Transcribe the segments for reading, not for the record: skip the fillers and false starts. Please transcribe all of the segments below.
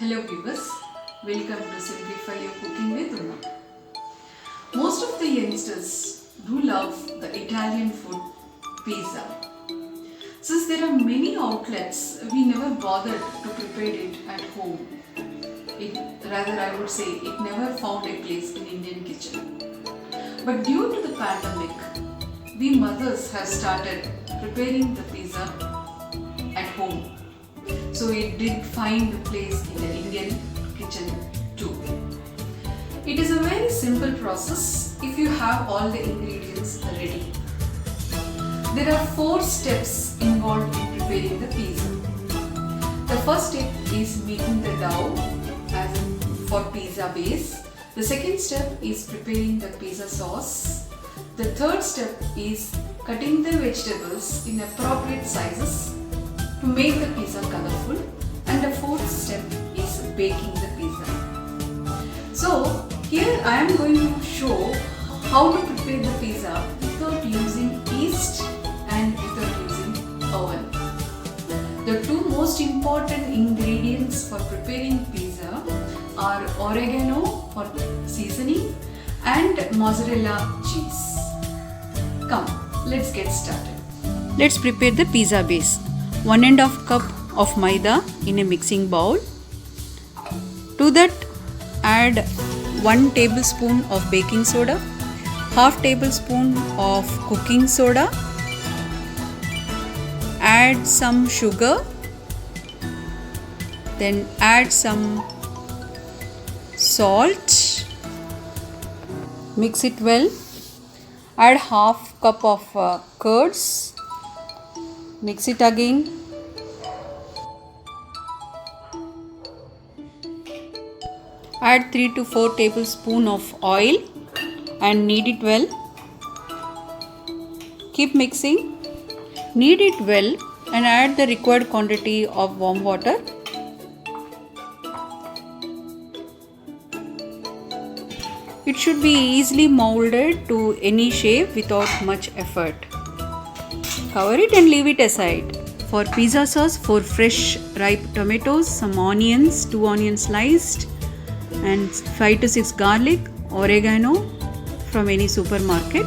Hello viewers, welcome to Simplify Your Cooking with Uma. Most of the youngsters do love the Italian food pizza. Since there are many outlets, we never bothered to prepare it at home. Rather, I would say it never found a place in Indian kitchen. But due to the pandemic, we mothers have started preparing the pizza at home. So it did find a place in the Indian kitchen too. It is a very simple process if you have all the ingredients ready. There are 4 steps involved in preparing the pizza. The first step is making the dough as for pizza base. The second step is preparing the pizza sauce. The third step is cutting the vegetables in appropriate sizes to make the pizza colorful, and the fourth step is baking the pizza. So here I am going to show how to prepare the pizza without using yeast and without using oven. The 2 most important ingredients for preparing pizza are oregano for seasoning and mozzarella cheese. Come, let's get started. Let's prepare the pizza base. 1½ cup of maida in a mixing bowl. To that add 1 tablespoon of baking soda, half tablespoon of cooking soda, add some sugar, then add some salt, mix it well, add half cup of curds. Mix it again. Add 3 to 4 tablespoons of oil and knead it well. Keep mixing. Knead it well and add the required quantity of warm water. It should be easily molded to any shape without much effort. Cover it and leave it aside. For pizza sauce, 4 fresh ripe tomatoes, some onions, 2 onions sliced, and 5 to 6 garlic, oregano from any supermarket.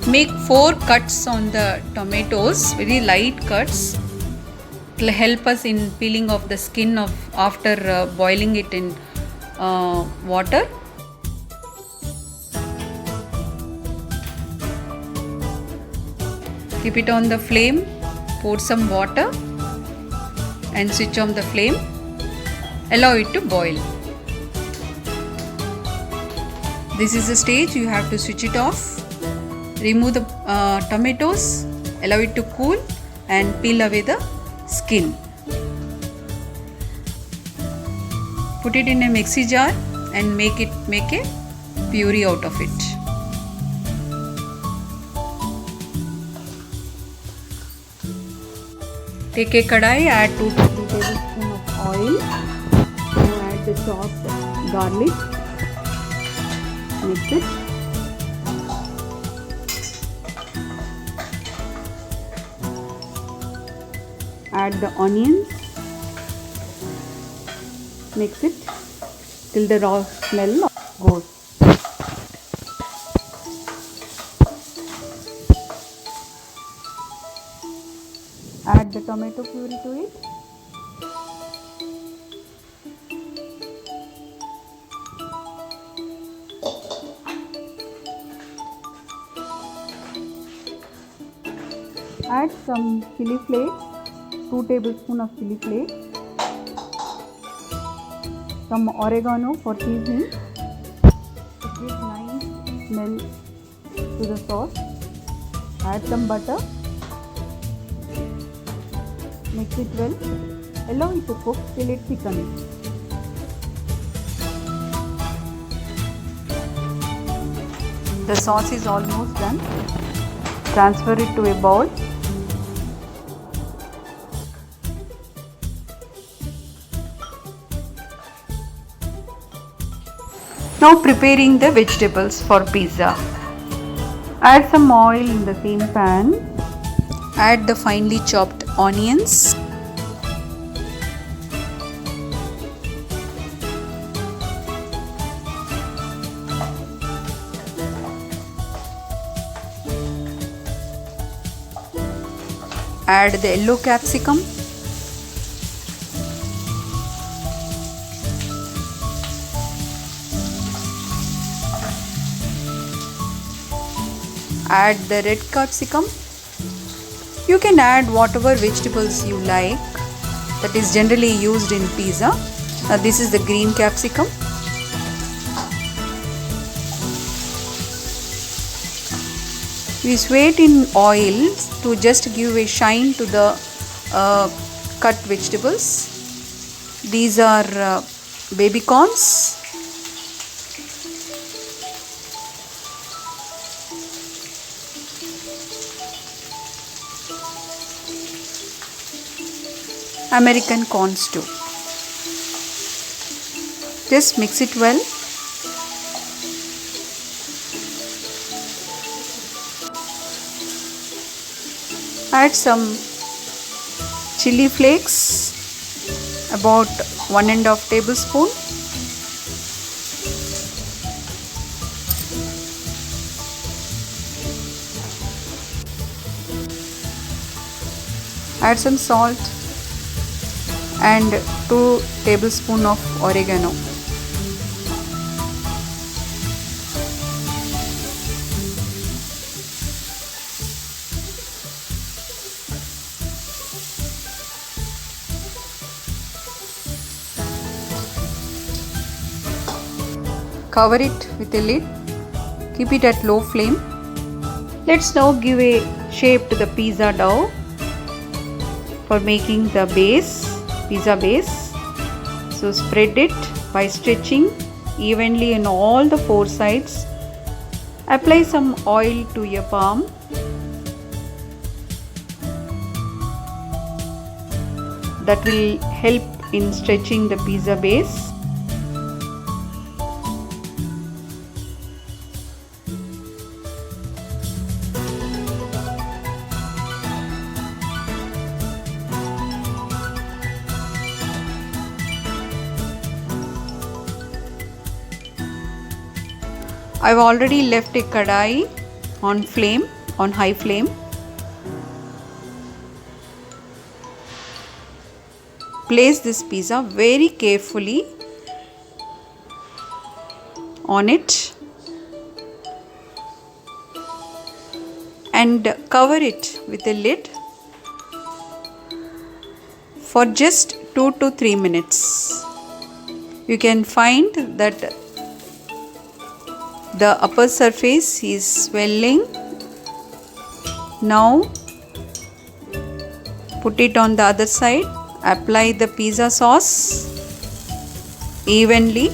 Make 4 cuts on the tomatoes, very light cuts. It will help us in peeling off the skin of after boiling it in water. Keep it on the flame, pour some water and switch on the flame. Allow it to boil. This is the stage you have to switch it off. Remove the tomatoes, allow it to cool and peel away the skin. Put it in a mixie jar and make a puree out of it. Take a kadai, add 2 tablespoons of oil, and add the chopped garlic. Mix it. Add the onions. Mix it till the raw smell goes. Add the tomato puree to it. Add some chili flakes, 2 tablespoons of chili flakes, some oregano for seasoning to give nice smell to the sauce. Add some butter. Mix it well. Allow it to cook till it thickens. The sauce is almost done. Transfer it to a bowl. Now preparing the vegetables for pizza. Add some oil in the same pan. Add the finely chopped onions, add the yellow capsicum. Add the red capsicum. You can add whatever vegetables you like, that is generally used in pizza. This is the green capsicum. We sweat in oil to just give a shine to the cut vegetables. These are baby corns. American corns too. Just mix it well. Add some chili flakes, about 1½ tablespoon. Add some salt and 2 tablespoons of oregano. Cover it with a lid. Keep it at low flame. Let's now give a shape to the pizza dough for making the pizza base. So spread it by stretching evenly in all the 4 sides. Apply some oil to your palm. That will help in stretching the pizza base. I've already left a kadai on high flame. Place this pizza very carefully on it and cover it with a lid for just 2 to 3 minutes. You can find that the upper surface is swelling. Now put it on the other side. Apply the pizza sauce evenly.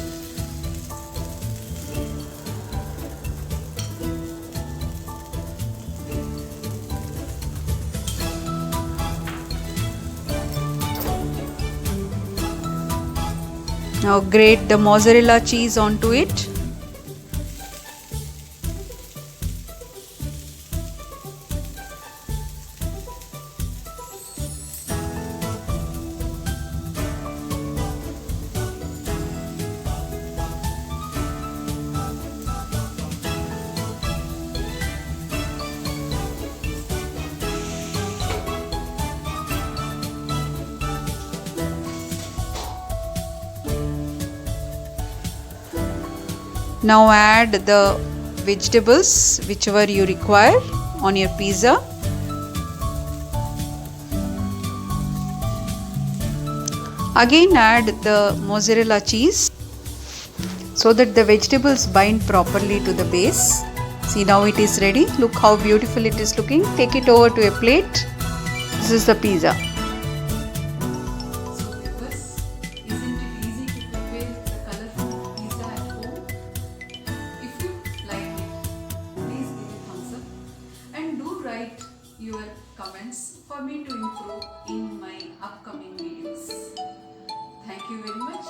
Now grate the mozzarella cheese onto it. Now add the vegetables whichever you require on your pizza. Again add the mozzarella cheese so that the vegetables bind properly to the base. See, now it is ready. Look how beautiful it is looking. Take it over to a plate. This is the pizza. Write your comments for me to improve in my upcoming videos. Thank you very much.